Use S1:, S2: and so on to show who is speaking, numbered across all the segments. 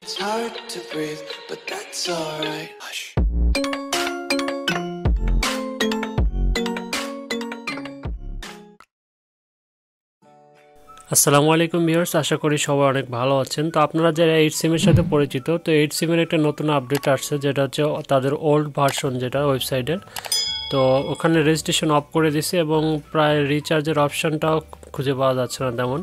S1: It's hard to breathe, but that's alright. Hush.
S2: আসসালামু আলাইকুম viewers, আশা করি সবাই অনেক ভালো আছেন। তো আপনারা যারা 8 সিমের সাথে পরিচিত, তো 8 সিমের একটা নতুন আপডেট আসছে, যেটা হচ্ছে তাদের ওল্ড ভার্সন, যেটা ওয়েবসাইটের। তো ওখানে রেজিস্ট্রেশন অফ করে দিছে এবং প্রায় রিচার্জের অপশনটাও খুঁজে পাওয়া যাচ্ছে না তেমন।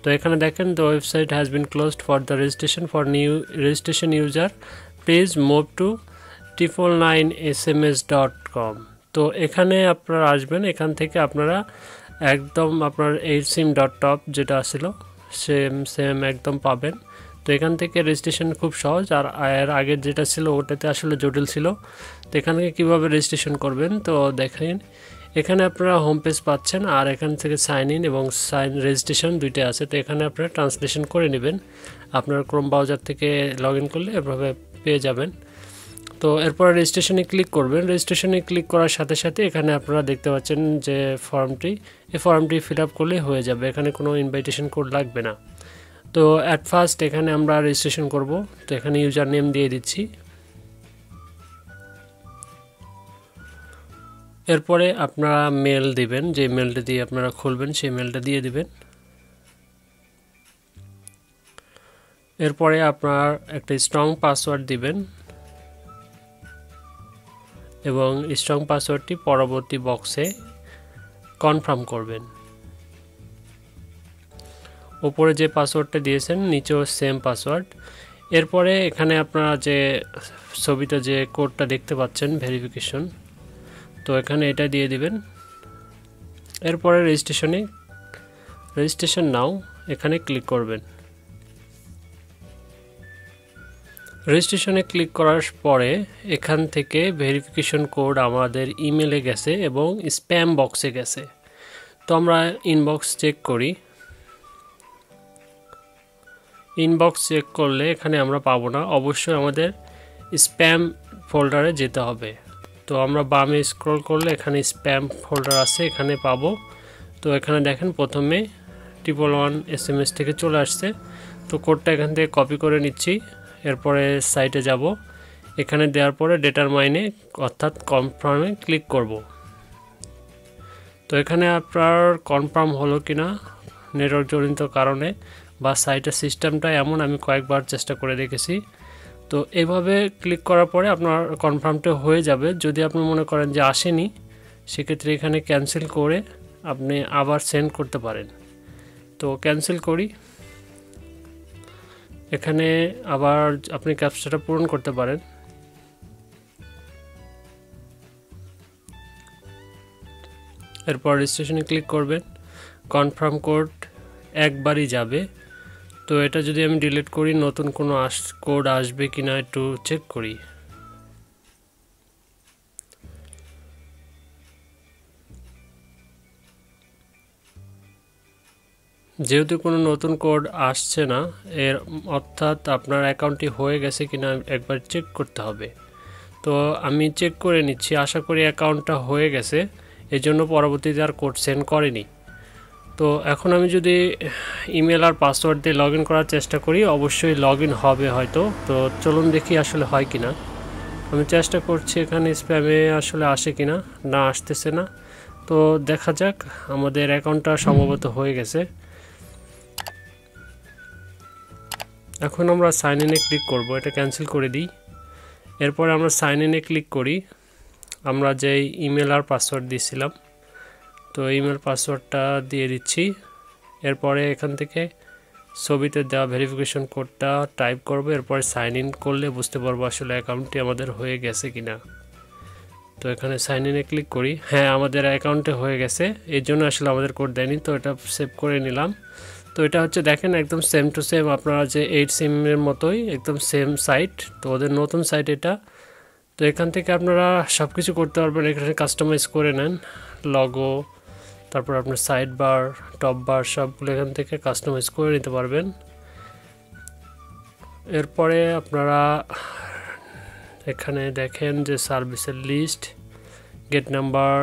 S2: তো এখানে দেখেন, the website has been closed for the registration for new registration user, please move to 999sms.com। তো এখানে আপনারা আসবেন, এখান থেকে আপনারা একদম আপনার 8sim.top যেটা ছিল সেম একদম পাবেন। তো এখান থেকে রেজিস্ট্রেশন খুব সহজ, আর এর আগের যেটা ছিল ওটাতে আসলে জটিল ছিল। তো এখান থেকে কীভাবে রেজিস্ট্রেশন করবেন, তো দেখেন এখানে আপনারা হোম পেজ পাচ্ছেন, আর এখান থেকে সাইন ইন এবং রেজিস্ট্রেশন দুইটাই আছে। তো এখানে আপনারা ট্রান্সলেশন করে নেবেন, আপনার ক্রোম ব্রাউজার থেকে লগ ইন করলে এভাবে পেয়ে যাবেন। তো এরপর রেজিস্ট্রেশনে ক্লিক করবেন। রেজিস্ট্রেশনে ক্লিক করার সাথে সাথে এখানে আপনারা দেখতে পাচ্ছেন যে এই ফর্মটি ফিল আপ করলে হয়ে যাবে, এখানে কোনো ইনভাইটেশন কোড লাগবে না। তো অ্যাট ফার্স্ট এখানে আমরা রেজিস্ট্রেশন করব। তো এখানে ইউজার নেম দিয়ে দিচ্ছি, এরপরে আপনারা মেল দিবেন, যে মেলটা দিয়ে আপনারা খুলবেন সেই মেলটা দিয়ে দিবেন। এরপরে আপনার একটা স্ট্রং পাসওয়ার্ড দিবেন এবং স্ট্রং পাসওয়ার্ডটি পরবর্তী বক্সে কনফার্ম করবেন। উপরে যে পাসওয়ার্ডটা দিয়েছেন নিচেও সেম পাসওয়ার্ড। এরপরে এখানে আপনারা যে ছবিতে যে কোডটা দেখতে পাচ্ছেন ভেরিফিকেশন, তো এখানে এটা দিয়ে দিবেন। এরপরে রেজিস্ট্রেশন নাও এখানে ক্লিক করবেন। রেজিস্ট্রেশনে ক্লিক করার পরে এখান থেকে ভেরিফিকেশন কোড আমাদের ইমেলে গেছে এবং স্প্যাম বক্সে গেছে। তো আমরা ইনবক্স চেক করি। ইনবক্স চেক করলে এখানে আমরা পাবো না, অবশ্যই আমাদের স্প্যাম ফোল্ডারে যেতে হবে। তো আমরা বামে স্ক্রল করলে এখানে স্প্যাম ফোল্ডার আছে, এখানে পাবো। তো এখানে দেখেন প্রথমে 111SMS থেকে চলে আসছে। তো কোডটা এখান থেকে কপি করে নিচ্ছি। এরপরে সাইটে যাব, এখানে দেওয়ার পরে ডিটারমাইনে অর্থাৎ কনফার্মে ক্লিক করব। তো এখানে আপনার কনফার্ম হলো কিনা নেটওয়ার্ক জনিত কারণে বা সাইটের সিস্টেমটা এমন, আমি কয়েকবার চেষ্টা করে দেখেছি। তো এইভাবে ক্লিক করার পরে আপনার কনফার্মটা হয়ে যাবে। যদি আপনি মনে করেন যে আসেনি, সেক্ষেত্রে এখানে ক্যান্সেল করে আপনি আবার সেন্ড করতে পারেন। তো ক্যান্সেল করি, এখানে আবার আপনি ক্যাপচাটা পূরণ করতে পারেন। এরপর রেজিস্ট্রেশনে ক্লিক করবেন। কনফার্ম কোড একবারই যাবে। তো এটা যদি আমি ডিলিট করি, নতুন কোনো কোড আসবে কিনা একটু চেক করি। যেহেতু কোনো নতুন কোড আসছে না, এর অর্থাৎ আপনার অ্যাকাউন্টটি হয়ে গেছে কিনা একবার চেক করতে হবে। তো আমি চেক করে নিচ্ছি, আশা করি অ্যাকাউন্টটা হয়ে গেছে, এজন্য পরবর্তীতে আর কোড সেন্ড করেনি। তো এখন আমি যদি ইমেল আর পাসওয়ার্ড দিয়ে লগ ইন করার চেষ্টা করি, অবশ্যই লগ ইন হবে হয়তো। তো চলুন দেখি আসলে হয় কিনা। আমি চেষ্টা করছি এখানে স্প্যামে আসলে আসে কিনা, না আসতেছে না। তো দেখা যাক, আমাদের অ্যাকাউন্টটা সম্ভবত হয়ে গেছে। এখন আমরা সাইন ইনে ক্লিক করব, এটা ক্যান্সেল করে দিই। এরপরে আমরা সাইন ইনে ক্লিক করি। আমরা যেই ইমেল আর পাসওয়ার্ড দিয়েছিলাম, তো ইমেল পাসওয়ার্ডটা দিয়ে দিচ্ছি। এরপরে এখান থেকে ছবিতে দেওয়া ভেরিফিকেশন কোডটা টাইপ করব। এরপরে সাইন ইন করলে বুঝতে পারবো আসলে অ্যাকাউন্টটি আমাদের হয়ে গেছে কিনা। তো এখানে সাইন ইনে ক্লিক করি। হ্যাঁ, আমাদের অ্যাকাউন্টে হয়ে গেছে, এর জন্য আসলে আমাদের কোড দেয়নি। তো এটা সেভ করে নিলাম। তো এটা হচ্ছে দেখেন একদম সেম টু সেম আপনারা যে 8 সিমের মতোই একদম সেম সাইট। তো ওদের নতুন সাইট এটা। তো এখান থেকে আপনারা সব কিছু করতে পারবেন, এখানে কাস্টমাইজ করে নেন, লগো, তারপর আপনার সাইড বার, টপ বার সবগুলো এখান থেকে কাস্টমাইজ করে নিতে পারবেন। এরপরে আপনারা এখানে দেখেন যে সার্ভিসের list, gate number,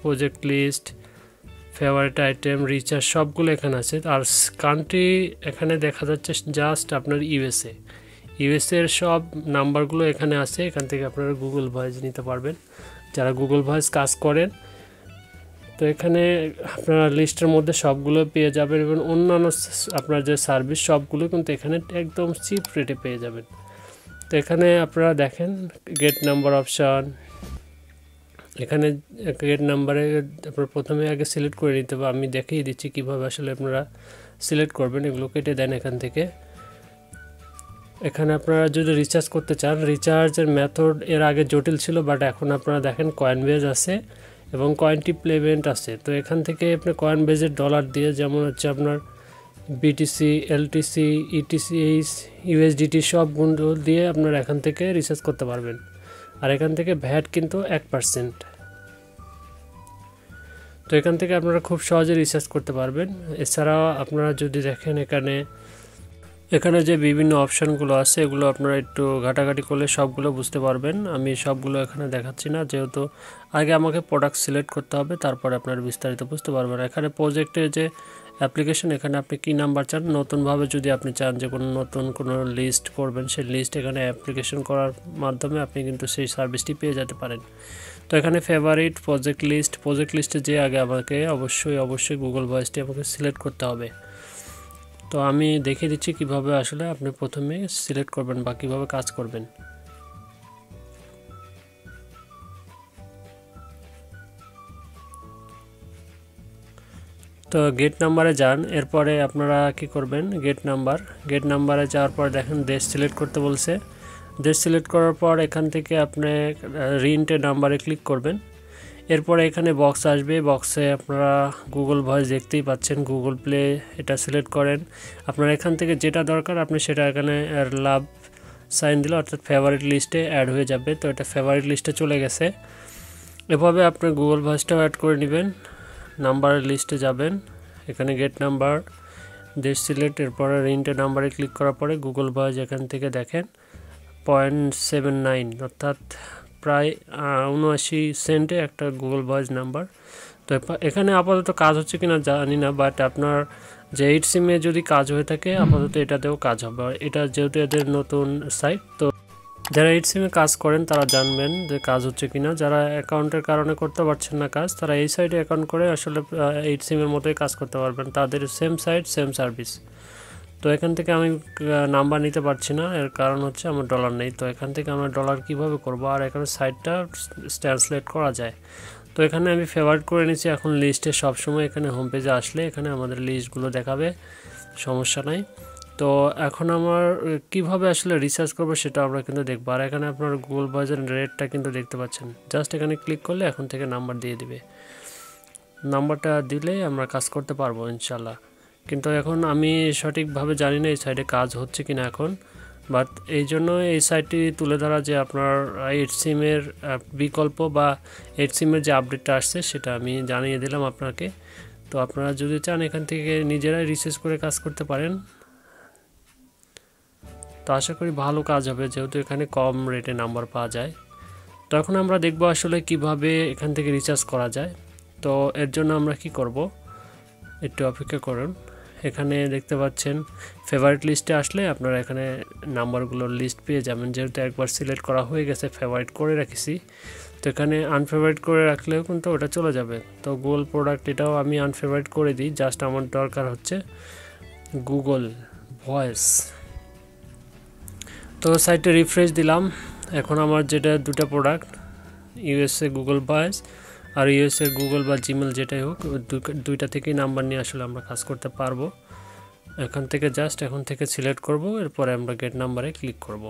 S2: project list, favourite item, recharge সবগুলো এখানে আছে। আর কান্ট্রি এখানে দেখা যাচ্ছে জাস্ট আপনার ইউএসএ। ইউএসএ এর সব নাম্বারগুলো এখানে আছে, এখান থেকে আপনারা গুগল ভয়েস নিতে পারবেন যারা গুগল ভয়েস কাজ করেন। তো এখানে আপনারা লিস্টের মধ্যে সবগুলো পেয়ে যাবেন এবং অন্যান্য আপনার যে সার্ভিস সবগুলো কিন্তু এখানে একদম চিপ রেটে পেয়ে যাবেন। তো এখানে আপনারা দেখেন গেট নাম্বার অপশান, এখানে গেট নাম্বারে আপনার প্রথমে আগে সিলেক্ট করে নিতে হবে। আমি দেখিয়ে দিচ্ছি কীভাবে আসলে আপনারা সিলেক্ট করবেন, এগুলো কেটে দেন এখান থেকে। এখানে আপনারা যদি রিচার্জ করতে চান, রিচার্জের মেথড এর আগে জটিল ছিল, বাট এখন আপনারা দেখেন কয়েনবেজ আছে এবং কয়েনটি পেমেন্ট আছে। তো এখান থেকে আপনি কয়েনবেজের ডলার দিয়ে, যেমন হচ্ছে আপনার বিটিসি, এলটিসি, ইটিসি, ইউএসডিটি সবগুলো দিয়ে আপনারা এখান থেকে রিচার্জ করতে পারবেন। আর এখান থেকে ভ্যাট কিন্তু 1%। তো এখান থেকে আপনারা খুব সহজে রিচার্জ করতে পারবেন। এছাড়াও আপনারা যদি দেখেন এখানে যে বিভিন্ন অপশানগুলো আছে এগুলো আপনারা একটু ঘাটাঘাটি করলে সবগুলো বুঝতে পারবেন। আমি সবগুলো এখানে দেখাচ্ছি না, যেহেতু আগে আমাকে প্রোডাক্ট সিলেক্ট করতে হবে, তারপরে আপনারা বিস্তারিত বুঝতে পারবেন। এখানে প্রজেক্টের যে অ্যাপ্লিকেশন, এখানে আপনি কী নাম্বার চান, নতুনভাবে যদি আপনি চান যে নতুন কোনো লিস্ট করবেন, সেই লিস্ট এখানে অ্যাপ্লিকেশন করার মাধ্যমে আপনি কিন্তু সেই সার্ভিসটি পেয়ে যেতে পারেন। তো এখানে ফেভারিট, প্রজেক্ট লিস্টে যে আগে আমাকে অবশ্যই গুগল ভয়েসটি আমাকে সিলেক্ট করতে হবে। তো আমি দেখিয়ে দিচ্ছি কিভাবে আসলে আপনি প্রথমে সিলেক্ট করবেন বা কীভাবে কাজ করবেন। তো গেট নাম্বারে যান, এরপরে আপনারা কি করবেন, গেট নাম্বারে যাওয়ার পর দেখেন দেশ সিলেক্ট করতে বলছে। দেশ সিলেক্ট করার পর এখান থেকে আপনি রিন্টের নাম্বারে ক্লিক করবেন। এরপরে এখানে বক্স আসবে, বক্সে আপনারা গুগল ভয়েস দেখতেই পাচ্ছেন, গুগল প্লে এটা সিলেক্ট করেন। আপনার এখান থেকে যেটা দরকার আপনি সেটা এখানে লাভ সাইন দিলে অর্থাৎ ফেভারিট লিস্টে অ্যাড হয়ে যাবে। তো এটা ফেভারিট লিস্টে চলে গেছে। এভাবে আপনি গুগল ভয়েসটাও অ্যাড করে নেবেন। নাম্বারের লিস্টে যাবেন, এখানে গেট নাম্বার, দেশ সিলেক্ট, এরপরে রিন্টের নাম্বারে ক্লিক করার পরে গুগল ভয়েস এখান থেকে দেখেন 0.79 অর্থাৎ প্রায় 79 সেন্টে একটা গুগল ভয়েস নাম্বার। তো এখানে আপাতত কাজ হচ্ছে কিনা জানি না, বাট আপনার যে 8 সিমে যদি কাজ হয়ে থাকে আপাতত এটাতেও কাজ হবে। এটা যেহেতু এদের নতুন সাইট, তো যারা 8 সিমে কাজ করেন তারা জানবেন যে কাজ হচ্ছে কিনা। যারা অ্যাকাউন্টের কারণে করতে পারছেন না কাজ, তারা এই সাইটে অ্যাকাউন্ট করে আসলে 8 সিমের মতোই কাজ করতে পারবেন, তাদের সেম সাইট সেম সার্ভিস। তো এখান থেকে আমি নাম্বার নিতে পারছি না, এর কারণ হচ্ছে আমার ডলার নেই। তো এখান থেকে আমরা ডলার কিভাবে করব, আর এখানে সাইটটা ট্রান্সলেট করা যায়। তো এখানে আমি ফেভারিট করে নিচ্ছি। এখন লিস্টে সবসময় এখানে হোম পেজে আসলে এখানে আমাদের লিস্টগুলো দেখাবে, সমস্যা নাই। তো এখন আমার কিভাবে আসলে রিসার্চ করব সেটা আমরা কিন্তু দেখবো। আর এখানে আপনার গুগল ভয়েসের রেটটা কিন্তু দেখতে পাচ্ছেন, জাস্ট এখানে ক্লিক করলে এখন থেকে নাম্বার দিয়ে দিবে। নাম্বারটা দিলেই আমরা কাজ করতে পারবো ইনশাল্লাহ। কিন্তু এখন আমি সঠিকভাবে জানি না এই সাইটে কাজ হচ্ছে কিনা এখন, বাট এই জন্য এই সাইটটি তুলে ধরা যে আপনার 8 সিমের বিকল্প বা 8 সিমের যে আপডেটটা আসছে সেটা আমি জানিয়ে দিলাম আপনাকে। তো আপনারা যদি চান এখান থেকে নিজেরাই রিসার্চ করে কাজ করতে পারেন। তো আশা করি ভালো কাজ হবে, যেহেতু এখানে কম রেটে নাম্বার পাওয়া যায়। তো এখন আমরা দেখব আসলে কিভাবে এখান থেকে রিচার্জ করা যায়। তো এর জন্য আমরা কি করব, একটু অপেক্ষা করুন। এখানে দেখতে পাচ্ছেন ফেভারিট লিস্টে আসলে আপনারা এখানে নাম্বারগুলোর লিস্ট পেয়ে যাবেন। যেহেতু একবার সিলেক্ট করা হয়ে গেছে, ফেভারিট করে রাখছি, তো এখানে আনফেভারিট করে রাখলেও কিন্তু ওটা চলে যাবে। তো গুগল প্রোডাক্ট এটাও আমি আনফেভারিট করে দিই, জাস্ট আমার দরকার হচ্ছে গুগল ভয়েস। তো সাইটে রিফ্রেশ দিলাম। এখন আমার যেটা দুটো প্রোডাক্ট, ইউএসএ গুগল ভয়েস আর ইউএসএ গুগল বা জিমেল যেটাই হোক, দুইটা থেকেই নাম্বার নিয়ে আসলে আমরা কাজ করতে পারবো। এখন থেকে সিলেক্ট করব, এরপরে আমরা গেট নাম্বারে ক্লিক করব।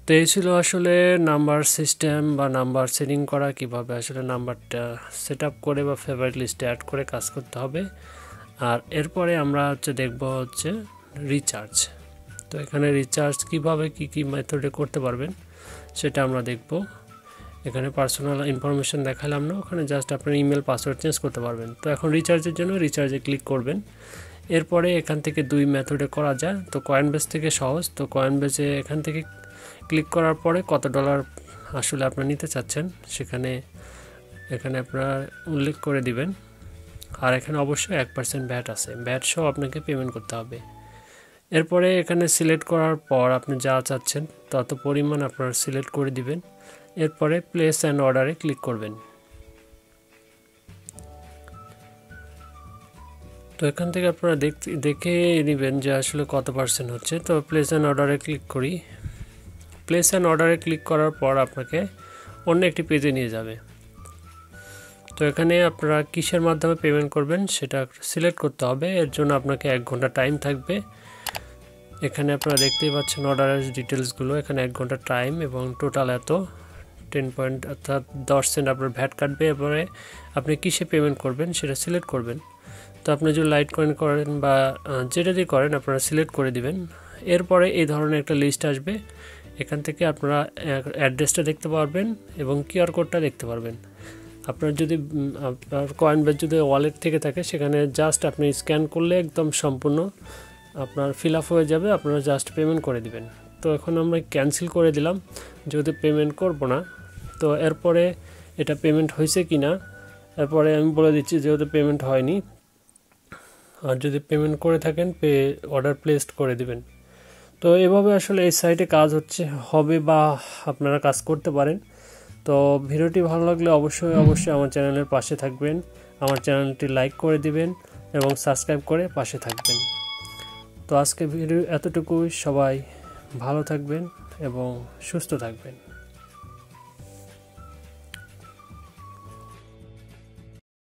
S2: তো এই ছিল আসলে নাম্বার সিস্টেম বা নাম্বার সেটিং করা, কিভাবে আসলে নাম্বারটা সেট আপ করে বা ফেভারিট লিস্টে অ্যাড করে কাজ করতে হবে। আর এরপরে আমরা দেখব রিচার্জ। তো এখানে রিচার্জ কিভাবে কি মেথডে করতে পারবেন সেটা আমরা দেখব। এখানে পার্সোনাল ইনফরমেশন দেখালাম না, ওখানে জাস্ট আপনার ইমেল পাসওয়ার্ড চেঞ্জ করতে পারবেন। তো এখন রিচার্জের জন্য রিচার্জে ক্লিক করবেন। এরপরে এখান থেকে 2 মেথডে করা যায়। তো কয়েনবেস থেকে সহজ। তো কয়েনবেসে এখান থেকে ক্লিক করার পরে কত ডলার আসলে আপনারা নিতে চাচ্ছেন এখানে আপনারা উল্লেখ করে দিবেন। আর এখানে অবশ্যই 1% ভ্যাট আছে, ভ্যাট সহ আপনাকে পেমেন্ট করতে হবে। এরপরে এখানে সিলেক্ট করার পর আপনি যা চাচ্ছেন তত পরিমাণ আপনারা সিলেক্ট করে দিবেন। এরপরে প্লেস অ্যান্ড অর্ডারে ক্লিক করবেন। তো এখান থেকে আপনারা দেখে নেবেন যে আসলে কত পার্সেন্ট হচ্ছে। তো প্লেস অ্যান্ড অর্ডারে ক্লিক করি। প্লেস অ্যান্ড অর্ডারে ক্লিক করার পর আপনাকে অন্য একটি পেজে নিয়ে যাবে। তো এখানে আপনারা কিসের মাধ্যমে পেমেন্ট করবেন সেটা সিলেক্ট করতে হবে। এর জন্য আপনাকে 1 ঘন্টা টাইম থাকবে। এখানে আপনারা দেখতেই পাচ্ছেন অর্ডারের ডিটেলসগুলো। এখানে 1 ঘন্টা টাইম এবং টোটাল এত 10 পয়েন্ট অর্থাৎ 10 সেন্ট আপনার ভ্যাট কাটবে। এরপরে আপনি কিসে পেমেন্ট করবেন সেটা সিলেক্ট করবেন। তো আপনি যদি লাইট কয়েন করেন বা যেটা দিয়ে করেন আপনারা সিলেক্ট করে দিবেন। এরপরে এই ধরনের একটা লিস্ট আসবে। এখান থেকে আপনারা অ্যাড্রেসটা দেখতে পারবেন এবং কিউআর কোডটা দেখতে পারবেন। আপনার যদি আপনার কয়েন বেস যদি ওয়ালেট থেকে থাকে সেখানে জাস্ট আপনি স্ক্যান করলে একদম সম্পূর্ণ আপনার ফিল আপ হয়ে যাবে। আপনারা জাস্ট পেমেন্ট করে দিবেন। তো এখন আমরা ক্যান্সেল করে দিলাম যেহেতু পেমেন্ট করব না। তো এরপরে এটা পেমেন্ট হয়েছে কি না এরপরে আমি বলে দিচ্ছি যেহেতু পেমেন্ট হয়নি। আর যদি পেমেন্ট করে থাকেন অর্ডার প্লেসড করে দিবেন। তো এভাবে আসলে এই সাইটে কাজ হবে বা আপনারা কাজ করতে পারেন। তো ভিডিওটি ভালো লাগলে অবশ্যই আমার চ্যানেলের পাশে থাকবেন। আমার চ্যানেলটি লাইক করে দিবেন এবং সাবস্ক্রাইব করে পাশে থাকবেন। তো আজকে ভিডিও এতটুকুই। সবাই ভালো থাকবেন এবং সুস্থ থাকবেন।